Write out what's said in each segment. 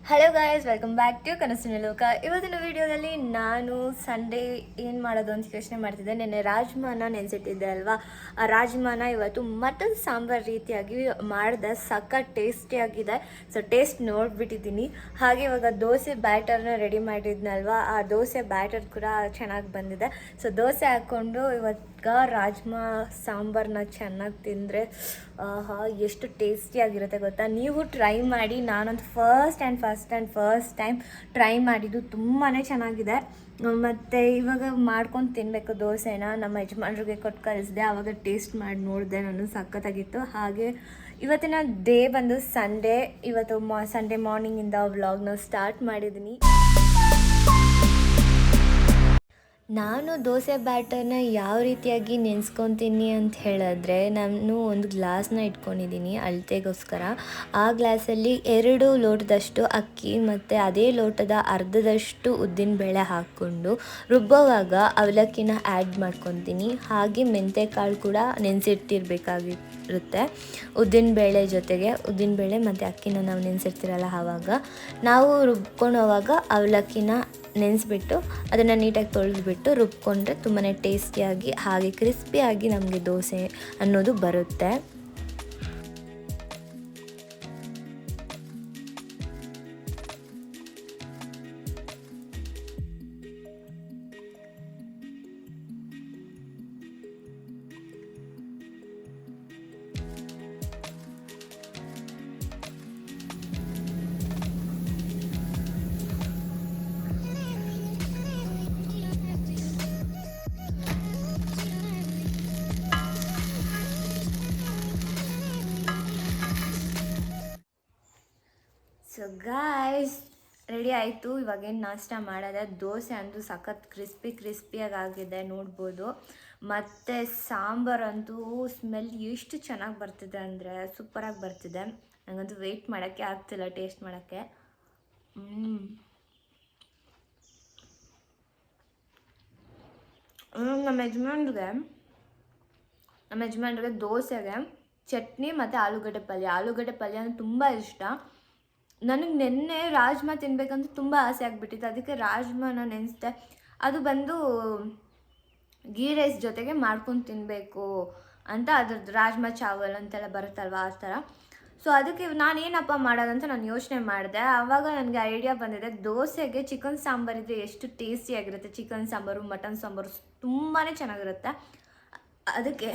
Hello guys, welcome back to ಕನಸಿನ ಲೋಕ. ಇವತ್ತಿನ ವಿಡಿಯೋದಲ್ಲಿ ನಾನು ಸಂಡೇ ಏನು ಮಾಡೋದು ಅಂತ ಯೋಚನೆ ಮಾಡ್ತಿದ್ದೆ. ನೆನ್ನೆ ರಾಜ್ಮಾನ ನೆನೆಸಿಟ್ಟಿದ್ದೆ ಅಲ್ವಾ, ಆ ರಾಜ್ಮಾನ ಇವತ್ತು ಮಟನ್ ಸಾಂಬಾರು ರೀತಿಯಾಗಿ ಮಾಡಿದೆ. ಸಖತ್ ಟೇಸ್ಟಿಯಾಗಿದೆ. So taste ನೋಡಿಬಿಟ್ಟಿದ್ದೀನಿ. ಹಾಗೆ ಇವಾಗ ದೋಸೆ ಬ್ಯಾಟರ್ನ ರೆಡಿ ಮಾಡಿದ್ನಲ್ವಾ, ಆ ದೋಸೆ ಬ್ಯಾಟರ್ ಕೂಡ ಚೆನ್ನಾಗಿ ಬಂದಿದೆ. ಸೊ ದೋಸೆ ಹಾಕ್ಕೊಂಡು ಇವತ್ತು ರಾಜ್ಮಾ ಸಾಂಬಾರನ್ನ ಚೆನ್ನಾಗಿ ತಿಂದರೆ ಎಷ್ಟು ಟೇಸ್ಟಿಯಾಗಿರುತ್ತೆ ಗೊತ್ತಾ. ನೀವು ಟ್ರೈ ಮಾಡಿ. ನಾನಂತೂ ಫಸ್ಟ್ ಟೈಮ್ ಟ್ರೈ ಮಾಡಿದ್ದು ತುಂಬಾ ಚೆನ್ನಾಗಿದೆ. ಮತ್ತು ಇವಾಗ ಮಾಡ್ಕೊಂಡು ತಿನ್ನಬೇಕು ದೋಸೆನ. ನಮ್ಮ ಯಜಮಾನ್ರಿಗೆ ಕೊಟ್ಟು ಕಳಿಸಿದೆ, ಆವಾಗ ಟೇಸ್ಟ್ ಮಾಡಿ ನೋಡಿದೆ ನಾನು, ಸಖತ್ತಾಗಿತ್ತು. ಹಾಗೆ ಇವತ್ತಿನ ಡೇ ಬಂದು ಸಂಡೇ. ಇವತ್ತು ಸಂಡೇ ಮಾರ್ನಿಂಗಿಂದ ವ್ಲಾಗ್ನ ಸ್ಟಾರ್ಟ್ ಮಾಡಿದ್ದೀನಿ. ನಾನು ದೋಸೆ ಬ್ಯಾಟರ್ನ ಯಾವ ರೀತಿಯಾಗಿ ನೆನೆಸ್ಕೊತೀನಿ ಅಂತ ಹೇಳಿದ್ರೆ, ನಾನು ಒಂದು ಗ್ಲಾಸ್ನ ಇಟ್ಕೊಂಡಿದ್ದೀನಿ ಅಳತೆಗೋಸ್ಕರ. ಆ ಗ್ಲಾಸಲ್ಲಿ 2 ಲೋಟದಷ್ಟು ಅಕ್ಕಿ ಮತ್ತು ಅದೇ ಲೋಟದ ಅರ್ಧದಷ್ಟು ಉದ್ದಿನಬೇಳೆ ಹಾಕ್ಕೊಂಡು ರುಬ್ಬೋವಾಗ ಅವಲಕ್ಕಿನ ಆ್ಯಡ್ ಮಾಡ್ಕೊತೀನಿ. ಹಾಗೆ ಮೆಂತೆಕಾಳು ಕೂಡ ನೆನೆಸಿಟ್ಟಿರ್ಬೇಕಾಗಿರುತ್ತೆ ಉದ್ದಿನಬೇಳೆ ಜೊತೆಗೆ. ಉದ್ದಿನಬೇಳೆ ಮತ್ತು ಅಕ್ಕಿನ ನಾವು ನೆನೆಸಿರ್ತೀರಲ್ಲ, ಆವಾಗ ನಾವು ರುಬ್ಕೊಳ್ಳೋವಾಗ ಅವಲಕ್ಕಿನ ನೆನೆಸ್ಬಿಟ್ಟು ಅದನ್ನು ನೀಟಾಗಿ ತೊಳೆದ್ಬಿಟ್ಟು ರುಬ್ಕೊಂಡ್ರೆ ತುಂಬಾ ಟೇಸ್ಟಿಯಾಗಿ ಹಾಗೆ ಕ್ರಿಸ್ಪಿಯಾಗಿ ನಮಗೆ ದೋಸೆ ಅನ್ನೋದು ಬರುತ್ತೆ. ಸೊ ಗಾಯ್ಸ್, ರೆಡಿ ಆಯಿತು. ಇವಾಗೇನು ನಾಷ್ಟ ಮಾಡೋದೆ. ದೋಸೆ ಅಂತೂ ಸಖತ್ ಕ್ರಿಸ್ಪಿಯಾಗಿ ಆಗಿದೆ ನೋಡ್ಬೋದು. ಮತ್ತು ಸಾಂಬಾರಂತೂ ಸ್ಮೆಲ್ ಎಷ್ಟು ಚೆನ್ನಾಗಿ ಬರ್ತಿದೆ ಅಂದರೆ ಸೂಪರಾಗಿ ಬರ್ತಿದೆ. ನನಗಂತೂ ವೆಯ್ಟ್ ಮಾಡೋಕ್ಕೆ ಆಗ್ತಿಲ್ಲ ಟೇಸ್ಟ್ ಮಾಡೋಕ್ಕೆ. ನಮ್ಮ ಯಜಮಾನ್ರಿಗೆ ದೋಸೆಗೆ ಚಟ್ನಿ ಮತ್ತು ಆಲೂಗಡ್ಡೆ ಪಲ್ಯ ಅಂದರೆ ತುಂಬ ಇಷ್ಟ. ನನಗೆ ನೆನ್ನೆ ರಾಜ್ಮಾ ತಿನ್ನಬೇಕಂತ ತುಂಬ ಆಸೆ ಆಗಿಬಿಟ್ಟಿತ್ತು. ಅದಕ್ಕೆ ರಾಜ್ಮಾನ ನೆನೆಸಿದೆ. ಅದು ಬಂದು ಗೀ ರೈಸ್ ಜೊತೆಗೆ ಮಾಡ್ಕೊಂಡು ತಿನ್ನಬೇಕು ಅಂತ, ಅದ್ರದ್ದು ರಾಜ್ಮಾ ಚಾವಲ್ ಅಂತೆಲ್ಲ ಬರುತ್ತಲ್ವ, ಆ ಥರ. ಸೊ ಅದಕ್ಕೆ ನಾನೇನಪ್ಪ ಮಾಡೋದಂತ ನಾನು ಯೋಚನೆ ಮಾಡಿದೆ. ಆವಾಗ ನನಗೆ ಐಡಿಯಾ ಬಂದಿದೆ, ದೋಸೆಗೆ ಚಿಕನ್ ಸಾಂಬಾರಿದ್ರೆ ಎಷ್ಟು ಟೇಸ್ಟಿಯಾಗಿರುತ್ತೆ. ಚಿಕನ್ ಸಾಂಬಾರು, ಮಟನ್ ಸಾಂಬಾರು ತುಂಬಾ ಚೆನ್ನಾಗಿರುತ್ತೆ. ಅದಕ್ಕೆ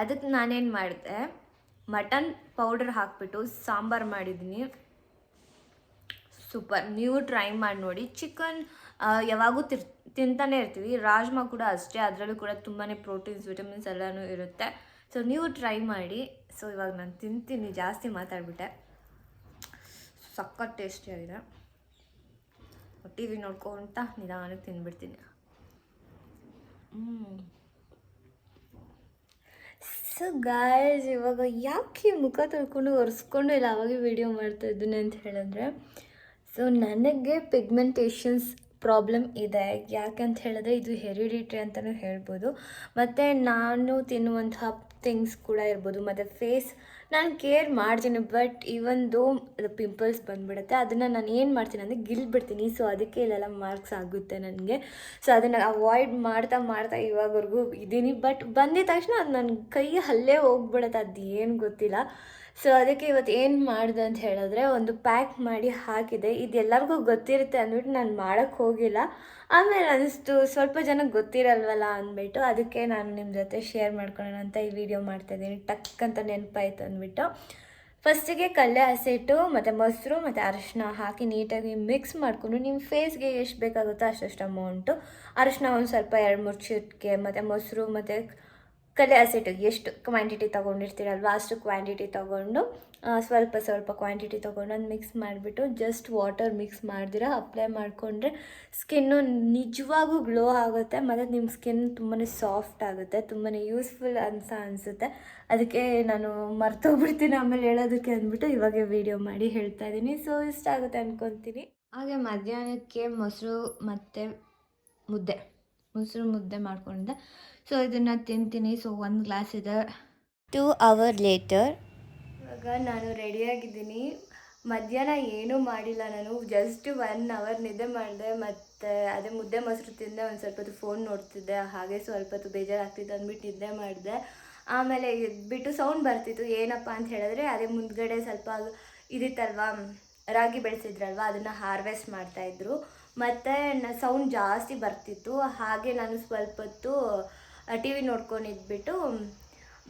ಅದಕ್ಕೆ ನಾನೇನು ಮಾಡಿದೆ, ಮಟನ್ ಪೌಡರ್ ಹಾಕಿಬಿಟ್ಟು ಸಾಂಬಾರು ಮಾಡಿದ್ದೀನಿ. ಸೂಪರ್. ನೀವು ಟ್ರೈ ಮಾಡಿ ನೋಡಿ. ಚಿಕನ್ ಯಾವಾಗೂ ತಿಂತಾನೆ ಇರ್ತೀವಿ. ರಾಜ್ಮಾ ಕೂಡ ಅಷ್ಟೇ, ಅದರಲ್ಲೂ ಕೂಡ ತುಂಬಾ ಪ್ರೋಟೀನ್ಸ್, ವಿಟಮಿನ್ಸ್ ಎಲ್ಲನೂ ಇರುತ್ತೆ. ಸೊ ನೀವು ಟ್ರೈ ಮಾಡಿ. ಸೊ ಇವಾಗ ನಾನು ತಿಂತೀನಿ, ಜಾಸ್ತಿ ಮಾತಾಡ್ಬಿಟ್ಟೆ. ಸಖತ್ ಟೇಸ್ಟಿಯಾಗಿದೆ. ಟಿ ವಿ ನೋಡ್ಕೊತ ನಿಧಾನಕ್ಕೆ ತಿಂದ್ಬಿಡ್ತೀನಿ. ಸೊ ಗಾಯ್ಸ್, ಇವಾಗ ಯಾಕೆ ಮುಖ ತೊಳ್ಕೊಂಡು ಒರೆಸ್ಕೊಂಡು ಇಲ್ಲ ಅವಾಗೆ ವೀಡಿಯೋ ಮಾಡ್ತಾಯಿದ್ದೀನಿ ಅಂತ ಹೇಳಿದ್ರೆ, ಸೊ ನನಗೆ ಪಿಗ್ಮೆಂಟೇಷನ್ಸ್ ಪ್ರಾಬ್ಲಮ್ ಇದೆ. ಯಾಕಂತ ಹೇಳಿದ್ರೆ ಇದು ಹೆರಿಡಿಟ್ರಿ ಅಂತಲೂ ಹೇಳ್ಬೋದು. ಮತ್ತು ನಾನು ತಿನ್ನುವಂತಹ ಥಿಂಗ್ಸ್ ಕೂಡ ಇರ್ಬೋದು. ಮತ್ತು ಫೇಸ್ ನಾನು ಕೇರ್ ಮಾಡ್ತೀನಿ, ಬಟ್ ಈವನ್ ದೋ ಅದು ಪಿಂಪಲ್ಸ್ ಬಂದುಬಿಡುತ್ತೆ. ಅದನ್ನು ನಾನು ಏನು ಮಾಡ್ತೀನಿ ಅಂದರೆ ಗಿಲ್ಬಿಡ್ತೀನಿ. ಸೊ ಅದಕ್ಕೆ ಇಲ್ಲೆಲ್ಲ ಮಾರ್ಕ್ಸ್ ಆಗುತ್ತೆ ನನಗೆ. ಸೊ ಅದನ್ನು ಅವಾಯ್ಡ್ ಮಾಡ್ತಾ ಇವಾಗವರೆಗೂ ಇದ್ದೀನಿ. ಬಟ್ ಬಂದಿದ ತಕ್ಷಣ ಅದು ನನ್ನ ಕೈ ಹಲ್ಲೇ ಹೋಗ್ಬಿಡುತ್ತೆ, ಅದು ಏನು ಗೊತ್ತಿಲ್ಲ. ಸೊ ಅದಕ್ಕೆ ಇವತ್ತು ಏನು ಮಾಡಿದೆ ಅಂತ ಹೇಳಿದ್ರೆ, ಒಂದು ಪ್ಯಾಕ್ ಮಾಡಿ ಹಾಕಿದೆ. ಇದು ಎಲ್ಲರಿಗೂ ಗೊತ್ತಿರುತ್ತೆ ಅಂದ್ಬಿಟ್ಟು ನಾನು ಮಾಡೋಕ್ಕೆ ಹೋಗಿಲ್ಲ. ಆಮೇಲೆ ಅನಿಸ್ತು ಸ್ವಲ್ಪ ಜನಕ್ಕೆ ಗೊತ್ತಿರಲ್ವಲ್ಲ ಅಂದ್ಬಿಟ್ಟು, ಅದಕ್ಕೆ ನಾನು ನಿಮ್ಮ ಜೊತೆ ಶೇರ್ ಮಾಡ್ಕೊಳ್ಳೋಣ ಅಂತ ಈ ವಿಡಿಯೋ ಮಾಡ್ತಾಯಿದ್ದೀನಿ. ಟಕ್ ಅಂತ ನೆನಪಾಯ್ತು ಅಂದ್ಬಿಟ್ಟು. ಫಸ್ಟಿಗೆ ಕಡಲೆ ಹಸಿಟ್ಟು ಮತ್ತು ಮೊಸರು ಮತ್ತು ಅರಿಶಿನ ಹಾಕಿ ನೀಟಾಗಿ ಮಿಕ್ಸ್ ಮಾಡಿಕೊಂಡು ನಿಮ್ಮ ಫೇಸ್ಗೆ ಎಷ್ಟು ಬೇಕಾಗುತ್ತೋ ಅಷ್ಟು ಅಮೌಂಟು ಅರಿಶಿನ ಒಂದು ಸ್ವಲ್ಪ 2-3 ಚಿಟಿಕೆ ಮತ್ತು ಮೊಸರು ಮತ್ತು ಕಡಲೆ ಹಸಿಟ್ಟು ಎಷ್ಟು ಕ್ವಾಂಟಿಟಿ ತೊಗೊಂಡಿರ್ತೀರಲ್ವ ಅಷ್ಟು ಕ್ವಾಂಟಿಟಿ ತೊಗೊಂಡು ಸ್ವಲ್ಪ ಕ್ವಾಂಟಿಟಿ ತೊಗೊಂಡು ಅದು ಮಿಕ್ಸ್ ಮಾಡಿಬಿಟ್ಟು ಜಸ್ಟ್ ವಾಟರ್ ಮಿಕ್ಸ್ ಮಾಡ್ದಿರ ಅಪ್ಲೈ ಮಾಡಿಕೊಂಡ್ರೆ ಸ್ಕಿನ್ನು ನಿಜವಾಗೂ ಗ್ಲೋ ಆಗುತ್ತೆ. ಮತ್ತು ನಿಮ್ಮ ಸ್ಕಿನ್ ತುಂಬಾ ಸಾಫ್ಟ್ ಆಗುತ್ತೆ, ತುಂಬಾ ಯೂಸ್ಫುಲ್ ಅನಿಸುತ್ತೆ. ಅದಕ್ಕೆ ನಾನು ಮರ್ತೋಗ್ಬಿಡ್ತೀನಿ ಆಮೇಲೆ ಹೇಳೋದಕ್ಕೆ ಅಂದ್ಬಿಟ್ಟು ಇವಾಗ ವೀಡಿಯೋ ಮಾಡಿ ಹೇಳ್ತಾ ಇದ್ದೀನಿ. ಸೊ ಇಷ್ಟ ಆಗುತ್ತೆ ಅಂದ್ಕೊತೀನಿ. ಹಾಗೆ ಮಧ್ಯಾಹ್ನಕ್ಕೆ ಮೊಸರು ಮುದ್ದೆ ಮಾಡ್ಕೊಂಡಿದ್ದೆ. ಸೊ ಇದನ್ನು ತಿಂತೀನಿ. ಸೊ 1 ಗ್ಲಾಸ್ ಇದೆ. 2 hours ಲೇಟರ್. ಇವಾಗ ಇವಾಗ ನಾನು ರೆಡಿಯಾಗಿದ್ದೀನಿ. ಮಧ್ಯಾಹ್ನ ಏನೂ ಮಾಡಿಲ್ಲ, ನಾನು ಜಸ್ಟ್ 1 ಅವರ್ ನಿದ್ದೆ ಮಾಡಿದೆ. ಮತ್ತು ಅದೇ ಮುದ್ದೆ ಮೊಸರು ತಿಂದೆ, ಒಂದು ಸ್ವಲ್ಪ ಹೊತ್ತು ಫೋನ್ ನೋಡ್ತಿದ್ದೆ, ಹಾಗೆ ಸ್ವಲ್ಪ ಹೊತ್ತು ಬೇಜಾರಾಗ್ತಿತ್ತು ಅಂದ್ಬಿಟ್ಟು ನಿದ್ದೆ ಮಾಡಿದೆ. ಆಮೇಲೆ ಎದ್ಬಿಟ್ಟು ಸೌಂಡ್ ಬರ್ತಿತ್ತು. ಏನಪ್ಪ ಅಂತ ಹೇಳಿದ್ರೆ ಅದೇ ಮುಂದ್ಗಡೆ ಸ್ವಲ್ಪ ಇದಿತ್ತಲ್ವ, ರಾಗಿ ಬೆಳೆಸಿದ್ರಲ್ವ, ಅದನ್ನು ಹಾರ್ವೆಸ್ಟ್ ಮಾಡ್ತಾಯಿದ್ರು. ಮತ್ತು ಸೌಂಡ್ ಜಾಸ್ತಿ ಬರ್ತಿತ್ತು. ಹಾಗೆ ನಾನು ಸ್ವಲ್ಪ ಹೊತ್ತು ಟಿ ವಿ ನೋಡ್ಕೊಂಡಿದ್ಬಿಟ್ಟು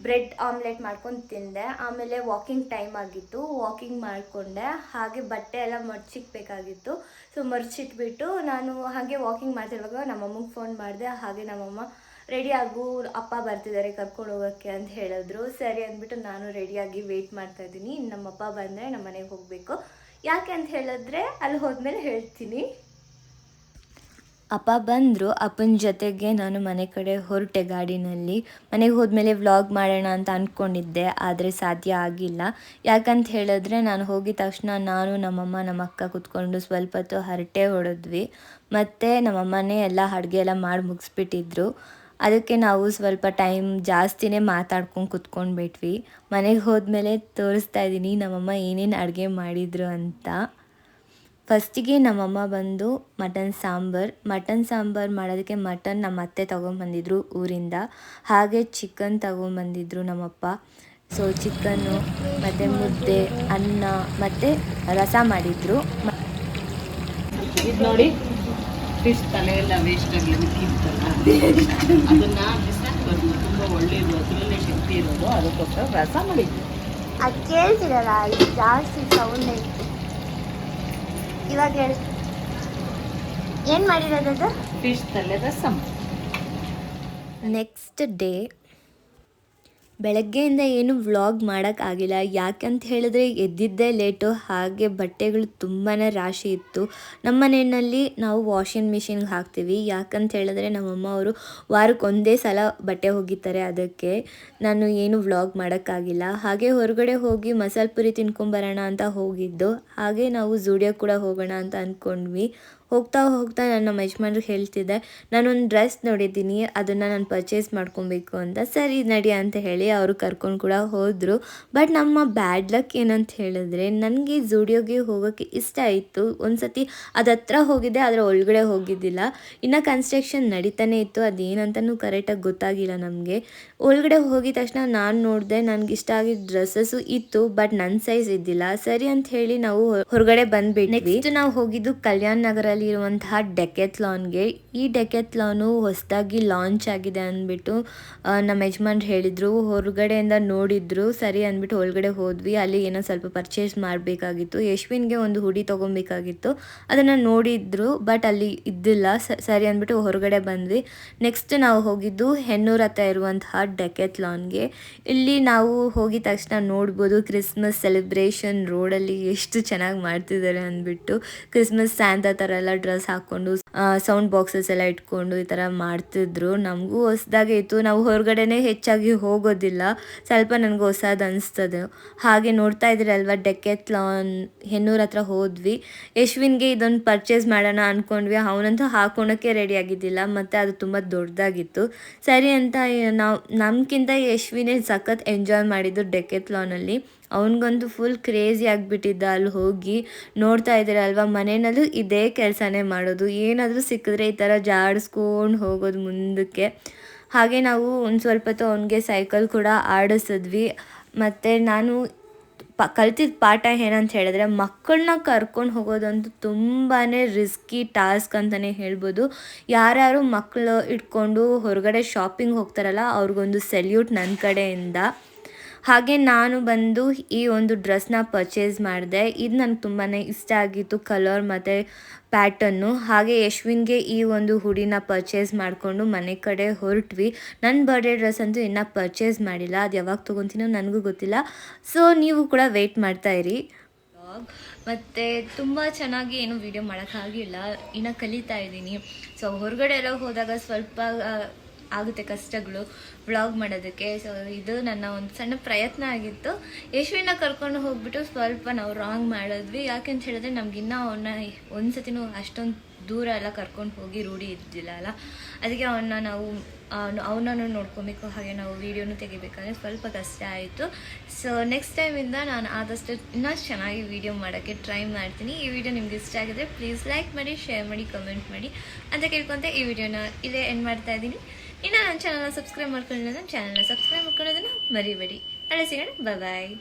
ಬ್ರೆಡ್ ಆಮ್ಲೆಟ್ ಮಾಡ್ಕೊಂಡು ತಿಂದೆ. ಆಮೇಲೆ ವಾಕಿಂಗ್ ಟೈಮ್ ಆಗಿತ್ತು, ವಾಕಿಂಗ್ ಮಾಡಿಕೊಂಡೆ. ಹಾಗೆ ಬಟ್ಟೆ ಎಲ್ಲ ಮಡ್ಚಿಕ್ಬೇಕಾಗಿತ್ತು. ಸೊ ಮಡ್ಚಿಟ್ಬಿಟ್ಟು ನಾನು ಹಾಗೆ ವಾಕಿಂಗ್ ಮಾಡ್ತಿರುವಾಗ ನಮ್ಮಮ್ಮಗೆ ಫೋನ್ ಮಾಡಿದೆ. ಹಾಗೆ ನಮ್ಮಮ್ಮ ರೆಡಿ ಆಗು, ಅಪ್ಪ ಬರ್ತಿದ್ದಾರೆ ಕರ್ಕೊಂಡು ಹೋಗೋಕ್ಕೆ ಅಂತ ಹೇಳಿದ್ರು. ಸರಿ ಅಂದ್ಬಿಟ್ಟು ನಾನು ರೆಡಿಯಾಗಿ ವೆಯ್ಟ್ ಮಾಡ್ತಾಯಿದ್ದೀನಿ. ನಮ್ಮಪ್ಪ ಬಂದರೆ ನಮ್ಮ ಮನೆಗೆ ಹೋಗಬೇಕು. ಯಾಕೆ ಅಂತ ಹೇಳಿದ್ರೆ ಅಲ್ಲಿ ಹೋದ್ಮೇಲೆ ಹೇಳ್ತೀನಿ. ಅಪ್ಪ ಬಂದರು. ಅಪ್ಪನ ಜೊತೆಗೆ ನಾನು ಮನೆ ಕಡೆ ಹೊರಟೆ ಗಾಡಿನಲ್ಲಿ. ಮನೆಗೆ ಹೋದ್ಮೇಲೆ ವ್ಲಾಗ್ ಮಾಡೋಣ ಅಂತ ಅಂದ್ಕೊಂಡಿದ್ದೆ, ಆದರೆ ಸಾಧ್ಯ ಆಗಿಲ್ಲ. ಯಾಕಂತ ಹೇಳಿದ್ರೆ ನಾನು ಹೋಗಿದ ತಕ್ಷಣ ನಾನು, ನಮ್ಮಮ್ಮ, ನಮ್ಮ ಅಕ್ಕ ಕೂತ್ಕೊಂಡು ಸ್ವಲ್ಪ ಹೊತ್ತು ಹರಟೆ ಹೊಡೆದ್ವಿ. ಮತ್ತು ನಮ್ಮಮ್ಮನೇ ಎಲ್ಲ ಅಡುಗೆ ಎಲ್ಲ ಮಾಡಿ ಮುಗಿಸ್ಬಿಟ್ಟಿದ್ರು. ಅದಕ್ಕೆ ನಾವು ಸ್ವಲ್ಪ ಟೈಮ್ ಜಾಸ್ತಿನೇ ಮಾತಾಡ್ಕೊಂಡು ಕೂತ್ಕೊಂಡ್ಬಿಟ್ವಿ. ಮನೆಗೆ ಹೋದ್ಮೇಲೆ ತೋರಿಸ್ತಾ ಇದ್ದೀನಿ ನಮ್ಮಮ್ಮ ಏನೇನು ಅಡುಗೆ ಮಾಡಿದರು ಅಂತ. ಫಸ್ಟಿಗೆ ನಮ್ಮಮ್ಮ ಬಂದು ಮಟನ್ ಸಾಂಬಾರು ಮಾಡೋದಕ್ಕೆ ಮಟನ್ ನಮ್ಮ ಅತ್ತೆ ತೊಗೊಂಬಂದಿದ್ರು ಊರಿಂದ. ಹಾಗೆ ಚಿಕನ್ ತೊಗೊಂಬಂದಿದ್ರು ನಮ್ಮಪ್ಪ. ಸೊ ಚಿಕನ್ನು ಮತ್ತು ಮುದ್ದೆ, ಅನ್ನ ಮತ್ತು ರಸ ಮಾಡಿದರು. ಇದು ನೋಡಿ, ಫಿಶ್ ತಲೆ ಎಲ್ಲ ವೇಸ್ಟ್ ಆಗಲಿ ಮಿಕ್ಕಿರ್ತಲ್ಲ, ಅದನ್ನು ಬಿಸಾಕ್ಬಾರ್ದು. ತುಂಬ ಒಳ್ಳೆಯದು, ಅದರಲ್ಲೇ ಶಕ್ತಿ ಇರೋದು. ಅದಕ್ಕೋಸ್ಕರ ರಸ ಮಾಡಿದ್ವಿ. ಅದು ಕೇಳ್ತಿರಲ್ಲ, ಜಾಸ್ತಿ ಸೌಂಡ್ ಇತ್ತು. ಇವಾಗ ಹೇಳಿ, ಏನು ಮಾಡಿರೋದು? ಫಿಶ್ ತಲೆ ರಸಂ. ನೆಕ್ಸ್ಟ್ ಡೇ ಬೆಳಗ್ಗೆಯಿಂದ ಏನು ವ್ಲಾಗ್ ಮಾಡೋಕ್ಕಾಗಿಲ್ಲ. ಯಾಕಂತ ಹೇಳಿದ್ರೆ ಎದ್ದಿದ್ದೇ ಲೇಟು. ಹಾಗೆ ಬಟ್ಟೆಗಳು ತುಂಬಾ ರಾಶಿ ಇತ್ತು. ನಮ್ಮ ಮನೆಯಲ್ಲಿ ನಾವು ವಾಷಿಂಗ್ ಮಿಷಿನ್ಗೆ ಹಾಕ್ತೀವಿ. ಯಾಕಂತ ಹೇಳಿದ್ರೆ ನಮ್ಮಮ್ಮ ಅವರು ವಾರಕ್ಕೆ ಒಂದೇ ಸಲ ಬಟ್ಟೆ ಒಗಿತಾರೆ. ಅದಕ್ಕೆ ನಾನು ಏನು ವ್ಲಾಗ್ ಮಾಡೋಕ್ಕಾಗಿಲ್ಲ. ಹಾಗೆ ಹೊರಗಡೆ ಹೋಗಿ ಮಸಾಲೆ ಪುರಿ ತಿನ್ಕೊಂಬರೋಣ ಅಂತ ಹೋಗಿದ್ದು. ಹಾಗೆ ನಾವು ಝೂಡಿಯೋ ಕೂಡ ಹೋಗೋಣ ಅಂತ ಅಂದ್ಕೊಂಡ್ವಿ. ಹೋಗ್ತಾ ನಮ್ಮ ಯಜಮಾನ್ರಿಗೆ ಹೇಳ್ತಿದ್ದೆ, ನಾನೊಂದು ಡ್ರೆಸ್ ನೋಡಿದ್ದೀನಿ, ಅದನ್ನು ನಾನು ಪರ್ಚೇಸ್ ಮಾಡ್ಕೊಬೇಕು ಅಂತ. ಸರಿ ನಡಿ ಅಂತ ಹೇಳಿ ಅವರು ಕರ್ಕೊಂಡು ಕೂಡ ಹೋದರು. ಬಟ್ ನಮ್ಮ ಬ್ಯಾಡ್ ಲಕ್ ಏನಂತ ಹೇಳಿದ್ರೆ, ನನಗೆ ಝೂಡಿಯೋಗೆ ಹೋಗೋಕ್ಕೆ ಇಷ್ಟ ಇತ್ತು. ಒಂದು ಸತಿ ಅದು ಹತ್ರ ಹೋಗಿದ್ದೆ, ಅದರ ಒಳಗಡೆ ಹೋಗಿದ್ದಿಲ್ಲ. ಇನ್ನು ಕನ್ಸ್ಟ್ರಕ್ಷನ್ ನಡೀತಾನೆ ಇತ್ತು. ಅದೇನಂತನೂ ಕರೆಕ್ಟಾಗಿ ಗೊತ್ತಾಗಿಲ್ಲ ನಮಗೆ. ಒಳಗಡೆ ಹೋಗಿದ ತಕ್ಷಣ ನಾನು ನೋಡಿದೆ, ನನಗೆ ಇಷ್ಟ ಆಗಿದ್ದ ಡ್ರೆಸ್ಸಸ್ಸು ಇತ್ತು, ಬಟ್ ನನ್ನ ಸೈಜ್ ಇದ್ದಿಲ್ಲ. ಸರಿ ಅಂತ ಹೇಳಿ ನಾವು ಹೊರಗಡೆ ಬಂದುಬಿಟ್ವಿ. ನೆಕ್ಸ್ಟ್ ನಾವು ಹೋಗಿದ್ದು ಕಲ್ಯಾಣ್ ನಗರಲ್ಲಿ ಇರುವಂತಹ ಡೆಕೆತ್ಲಾನ್ಗೆ. ಈ ಡೆಕೆತ್ಲಾನು ಹೊಸದಾಗಿ ಲಾಂಚ್ ಆಗಿದೆ ಅಂದ್ಬಿಟ್ಟು ನಮ್ಮ ಯಜಮಾನ್ರು ಹೇಳಿದರು. ಹೊರಗಡೆಯಿಂದ ನೋಡಿದ್ರು. ಸರಿ ಅಂದ್ಬಿಟ್ಟು ಒಳಗಡೆ ಹೋದ್ವಿ. ಅಲ್ಲಿ ಏನೋ ಸ್ವಲ್ಪ ಪರ್ಚೇಸ್ ಮಾಡಬೇಕಾಗಿತ್ತು. ಯಶ್ವಿನ್ಗೆ ಒಂದು ಹುಡಿ ತೊಗೊಬೇಕಾಗಿತ್ತು. ಅದನ್ನು ನೋಡಿದ್ರು, ಬಟ್ ಅಲ್ಲಿ ಇದ್ದಿಲ್ಲ. ಸರಿ ಅಂದ್ಬಿಟ್ಟು ಹೊರಗಡೆ ಬಂದ್ವಿ. ನೆಕ್ಸ್ಟ್ ನಾವು ಹೋಗಿದ್ದು ಹೆನ್ನೂರು ಹತ್ರ ಇರುವಂತಹ ಡೆಕೆತ್ಲಾನ್ಗೆ. ಇಲ್ಲಿ ನಾವು ಹೋಗಿದ ತಕ್ಷಣ ನೋಡ್ಬೋದು ಕ್ರಿಸ್ಮಸ್ ಸೆಲೆಬ್ರೇಷನ್ ರೋಡಲ್ಲಿ ಎಷ್ಟು ಚೆನ್ನಾಗಿ ಮಾಡ್ತಿದ್ದಾರೆ ಅಂದ್ಬಿಟ್ಟು. ಕ್ರಿಸ್ಮಸ್ ಸ್ಯಾಂತಾ ಥರ ಎಲ್ಲ ಡ್ರೆಸ್ ಹಾಕ್ಕೊಂಡು ಸೌಂಡ್ ಬಾಕ್ಸಸ್ ಎಲ್ಲ ಇಟ್ಕೊಂಡು ಈ ಥರ ಮಾಡ್ತಿದ್ರು. ನಮಗೂ ಹೊಸದಾಗೆ ಇತ್ತು. ನಾವು ಹೊರಗಡೆನೇ ಹೆಚ್ಚಾಗಿ ಹೋಗೋದಿಲ್ಲ, ಸ್ವಲ್ಪ ನನಗೆ ಹೊಸದು ಅನಿಸ್ತದೆ. ಹಾಗೆ ನೋಡ್ತಾ ಇದ್ದೀರಲ್ವ ಡೆಕೆತ್ಲಾನ್, ಹೆನ್ನೂರು ಹತ್ರ ಹೋದ್ವಿ. ಯಶ್ವಿನ್ಗೆ ಇದೊಂದು ಪರ್ಚೇಸ್ ಮಾಡೋಣ ಅಂದ್ಕೊಂಡ್ವಿ. ಅವನಂತೂ ಹಾಕೋಳಕ್ಕೆ ರೆಡಿ ಆಗಿದ್ದಿಲ್ಲ, ಮತ್ತು ಅದು ತುಂಬ ದೊಡ್ಡದಾಗಿತ್ತು. ಸರಿ ಅಂತ ನಾವು ನಮ್ಗಿಂತ ಯಶ್ವಿನೇ ಸಖತ್ ಎಂಜಾಯ್ ಮಾಡಿದ್ದು ಡೆಕೆತ್ಲಾನಲ್ಲಿ. ಅವನಿಗಂತೂ ಫುಲ್ ಕ್ರೇಜಿ ಆಗಿಬಿಟ್ಟಿದ್ದ. ಅಲ್ಲಿ ಹೋಗಿ ನೋಡ್ತಾ ಇದ್ದೀರಲ್ವ, ಮನೆಯಲ್ಲೂ ಇದೇ ಕೆಲಸನೇ ಮಾಡೋದು. ಏನಾದರೂ ಸಿಕ್ಕಿದ್ರೆ ಈ ಥರ ಜಾಡಿಸ್ಕೊಂಡು ಹೋಗೋದು ಮುಂದಕ್ಕೆ. ಹಾಗೆ ನಾವು ಒಂದು ಸ್ವಲ್ಪ ಹೊತ್ತು ಅವನಿಗೆ ಸೈಕಲ್ ಕೂಡ ಆಡಿಸಿದ್ವಿ. ಮತ್ತು ನಾನು ಕಲ್ತಿದ್ದ ಪಾಠ ಏನಂತ ಹೇಳಿದ್ರೆ, ಮಕ್ಕಳನ್ನ ಕರ್ಕೊಂಡು ಹೋಗೋದಂತೂ ತುಂಬಾ ರಿಸ್ಕಿ ಟಾಸ್ಕ್ ಅಂತಲೇ ಹೇಳ್ಬೋದು. ಯಾರ್ಯಾರು ಮಕ್ಕಳು ಇಟ್ಕೊಂಡು ಹೊರಗಡೆ ಶಾಪಿಂಗ್ ಹೋಗ್ತಾರಲ್ಲ, ಅವ್ರಿಗೊಂದು ಸೆಲ್ಯೂಟ್ ನನ್ನ ಕಡೆಯಿಂದ. ಹಾಗೆ ನಾನು ಬಂದು ಈ ಒಂದು ಡ್ರೆಸ್ನ ಪರ್ಚೇಸ್ ಮಾಡಿದೆ. ಇದು ನನಗೆ ತುಂಬಾ ಇಷ್ಟ ಆಗಿತ್ತು, ಕಲರ್ ಮತ್ತು ಪ್ಯಾಟರ್ನು. ಹಾಗೆ ಯಶ್ವಿನ್ಗೆ ಈ ಒಂದು ಹುಡಿನ ಪರ್ಚೇಸ್ ಮಾಡಿಕೊಂಡು ಮನೆ ಕಡೆ ಹೊರಟ್ವಿ. ನನ್ನ ಬರ್ಡೇ ಡ್ರೆಸ್ ಅಂತೂ ಇನ್ನೂ ಪರ್ಚೇಸ್ ಮಾಡಿಲ್ಲ. ಅದು ಯಾವಾಗ ತೊಗೊತೀನೋ ನನಗೂ ಗೊತ್ತಿಲ್ಲ. ಸೊ ನೀವು ಕೂಡ ವೆಯ್ಟ್ ಮಾಡ್ತಾಯಿರಿ. ಮತ್ತು ತುಂಬ ಚೆನ್ನಾಗಿ ಏನು ವೀಡಿಯೋ ಮಾಡೋಕ್ಕಾಗಿಲ್ಲ, ಇನ್ನು ಕಲಿತಾ ಇದ್ದೀನಿ. ಸೊ ಹೊರಗಡೆ ಎಲ್ಲ ಹೋದಾಗ ಸ್ವಲ್ಪ ಆಗುತ್ತೆ ಕಷ್ಟಗಳು ವ್ಲಾಗ್ ಮಾಡೋದಕ್ಕೆ. ಸೊ ಇದು ನನ್ನ ಒಂದು ಸಣ್ಣ ಪ್ರಯತ್ನ ಆಗಿತ್ತು. ಯಶ್ವಿನ ಕರ್ಕೊಂಡು ಹೋಗ್ಬಿಟ್ಟು ಸ್ವಲ್ಪ ನಾವು ರಾಂಗ್ ಮಾಡಿದ್ವಿ. ಯಾಕೆಂತ ಹೇಳಿದ್ರೆ ನಮಗಿನ್ನೂ ಅವನ್ನ ಒಂದು ಸತಿನೂ ಅಷ್ಟೊಂದು ದೂರ ಎಲ್ಲ ಕರ್ಕೊಂಡು ಹೋಗಿ ರೂಢಿ ಇದ್ದಿಲ್ಲ ಅಲ್ಲ, ಅದಕ್ಕೆ ಅವನನ್ನು ನೋಡ್ಕೊಬೇಕು, ಹಾಗೆ ನಾವು ವೀಡಿಯೋನು ತೆಗಿಬೇಕಾದ್ರೆ ಸ್ವಲ್ಪ ಕಷ್ಟ ಆಯಿತು. ಸೊ ನೆಕ್ಸ್ಟ್ ಟೈಮಿಂದ ನಾನು ಆದಷ್ಟು ಇನ್ನೂ ಚೆನ್ನಾಗಿ ವೀಡಿಯೋ ಮಾಡೋಕ್ಕೆ ಟ್ರೈ ಮಾಡ್ತೀನಿ. ಈ ವಿಡಿಯೋ ನಿಮ್ಗೆ ಇಷ್ಟ ಆಗಿದ್ರೆ ಪ್ಲೀಸ್ ಲೈಕ್ ಮಾಡಿ, ಶೇರ್ ಮಾಡಿ, ಕಮೆಂಟ್ ಮಾಡಿ ಅಂತ ಕೇಳ್ಕೊತ ಈ ವಿಡಿಯೋನ ಇಲ್ಲೇ ಎಂಡ್ ಮಾಡ್ತಾ ಇದ್ದೀನಿ. ಇನ್ನು ನನ್ನ ಚಾನಲ್ನ ಸಬ್ಸ್ಕ್ರೈಬ್ ಮಾಡ್ಕೊಳ್ಳೋದನ್ನ ಸಬ್ಸ್ಕ್ರೈಬ್ ಮಾಡ್ಕೊಳ್ಳೋದನ್ನು ಮರಿಬೇಡಿ. ನಾಳೆ ಸಿಗೋಣ, ಬಾಯ್.